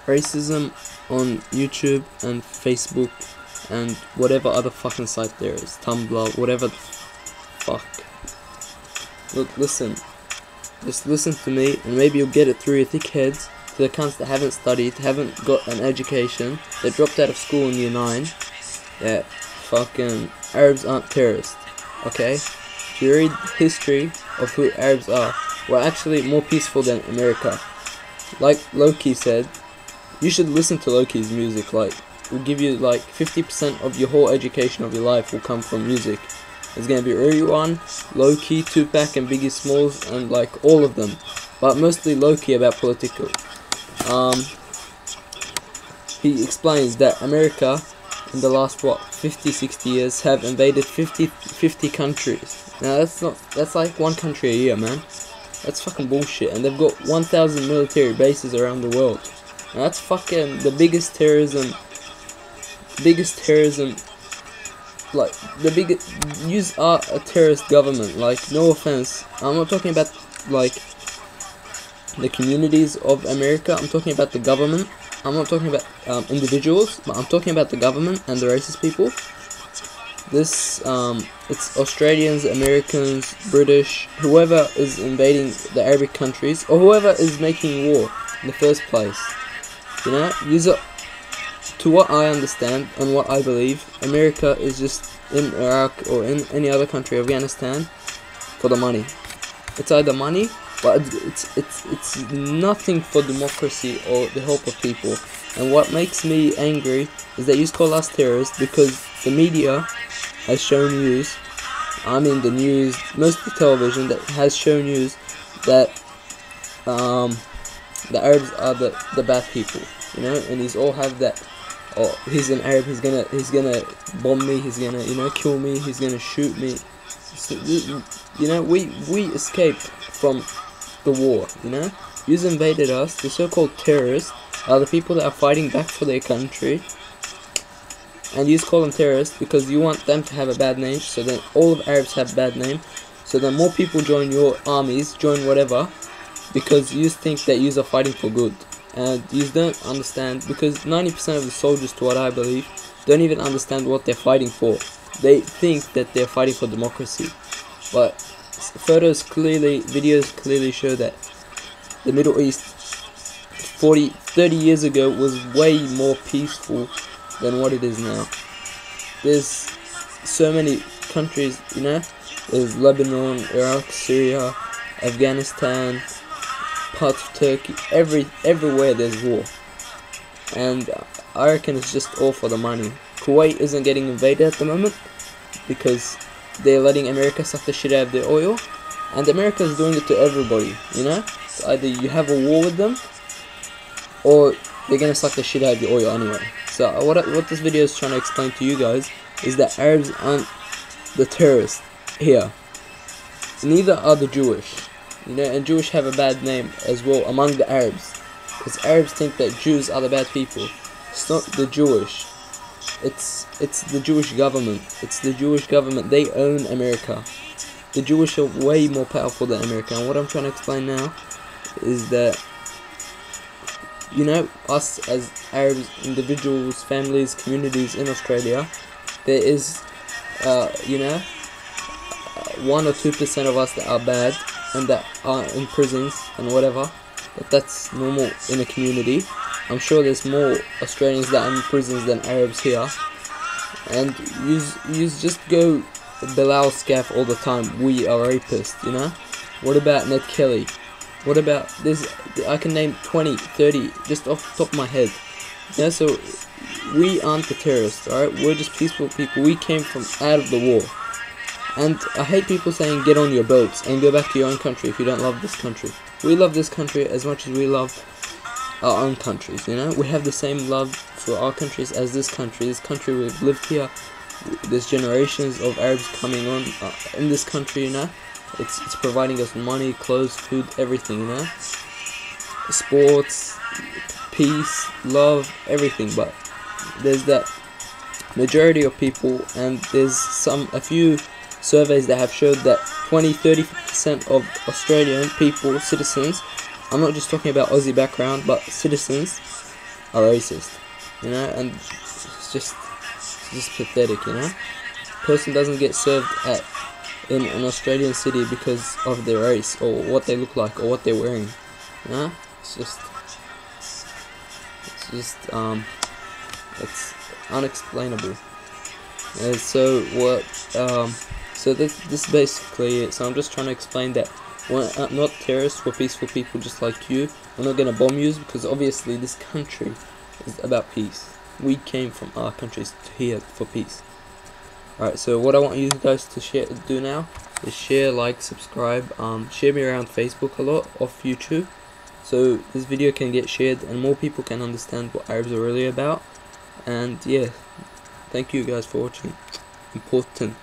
racism on YouTube and Facebook and whatever other fucking site there is, Tumblr, whatever the fuck. Look, listen. Just listen to me, and maybe you'll get it through your thick heads. To the cunts that haven't studied, haven't got an education, that dropped out of school in year 9. Yeah, fucking Arabs aren't terrorists. Okay? If you read history of who Arabs are, we're actually more peaceful than America. Like Loki said, you should listen to Loki's music. Like, will give you like 50% of your whole education of your life will come from music. It's gonna be Uriwan, Loki, Tupac, and Biggie Smalls, and like all of them, but mostly Loki about political. He explains that America in the last 50-60 years have invaded 50 countries. Now that's like one country a year, man. That's fucking bullshit. And they've got 1,000 military bases around the world. Now that's fucking the biggest terrorism. Like the biggest. Yous are a terrorist government. Like, no offense, I'm not talking about like the communities of America. I'm talking about the government. I'm not talking about individuals, but I'm talking about the government and the racist people. This it's Australians, Americans, British, whoever is invading the Arabic countries, or whoever is making war in the first place. You know, to what I understand and what I believe, America is just in Iraq or in any other country, Afghanistan, for the money. It's either money, but it's nothing for democracy or the help of people. And what makes me angry is that you call us terrorists because the media has shown news, the news, mostly television, that has shown news that the Arabs are the bad people, you know, and he's all have that. Oh, he's an Arab. He's gonna bomb me. He's gonna kill me. He's gonna shoot me. So, you know, we escaped from the war. You know, you invaded us. The so-called terrorists are the people that are fighting back for their country, and you call them terrorists because you want them to have a bad name. So then all of Arabs have bad name. So then more people join your armies, join whatever, because you think that you are fighting for good. And you don't understand, because 90% of the soldiers, to what I believe, don't even understand what they're fighting for. They think that they're fighting for democracy, but videos clearly show that the Middle East 30 years ago was way more peaceful than what it is now. There's so many countries, you know, there's Lebanon, Iraq, Syria, Afghanistan, parts of Turkey, everywhere there's war, and I reckon it's just all for the money. Kuwait isn't getting invaded at the moment because they're letting America suck the shit out of their oil, and America is doing it to everybody, you know. So either you have a war with them, or they're gonna suck the shit out of your oil anyway. So what this video is trying to explain to you guys is that Arabs aren't the terrorists here. Neither are the Jewish. You know, and Jewish have a bad name as well among the Arabs, because Arabs think that Jews are the bad people. It's not the Jewish. It's the Jewish government. It's the Jewish government. They own America. The Jewish are way more powerful than America. And what I'm trying to explain now is that, you know, us as Arabs, individuals, families, communities in Australia, there is, 1 or 2% of us that are bad and that are in prisons and whatever, but that's normal in a community. I'm sure there's more Australians that are in prisons than Arabs here, and you just go Bilal Scaff all the time, we are rapists, you know. What about Ned Kelly? What about this? I can name 20, 30 just off the top of my head. Yeah, so we aren't the terrorists, alright? We're just peaceful people. We came from out of the war. And I hate people saying get on your boats and go back to your own country if you don't love this country. We love this country as much as we love our own countries, you know. We have the same love for our countries as this country. This country, we've lived here. There's generations of Arabs coming on in this country, you know. It's providing us money, clothes, food, everything, you know. Sports, peace, love, everything. But there's that majority of people, and there's a few surveys that have showed that 20-30% of Australian people, citizens, I'm not just talking about Aussie background, but citizens, are racist, you know, and it's just pathetic, you know. Person doesn't get served in an Australian city because of their race or what they look like or what they're wearing, you know. It's unexplainable. So this basically it. So I'm just trying to explain that we're not terrorists, we're peaceful people just like you. We're not gonna bomb you because obviously this country is about peace. We came from our countries to here for peace. Alright, so what I want you guys to do now is share, like, subscribe, share me around Facebook a lot, off YouTube, so this video can get shared and more people can understand what Arabs are really about. And yeah, thank you guys for watching. Important.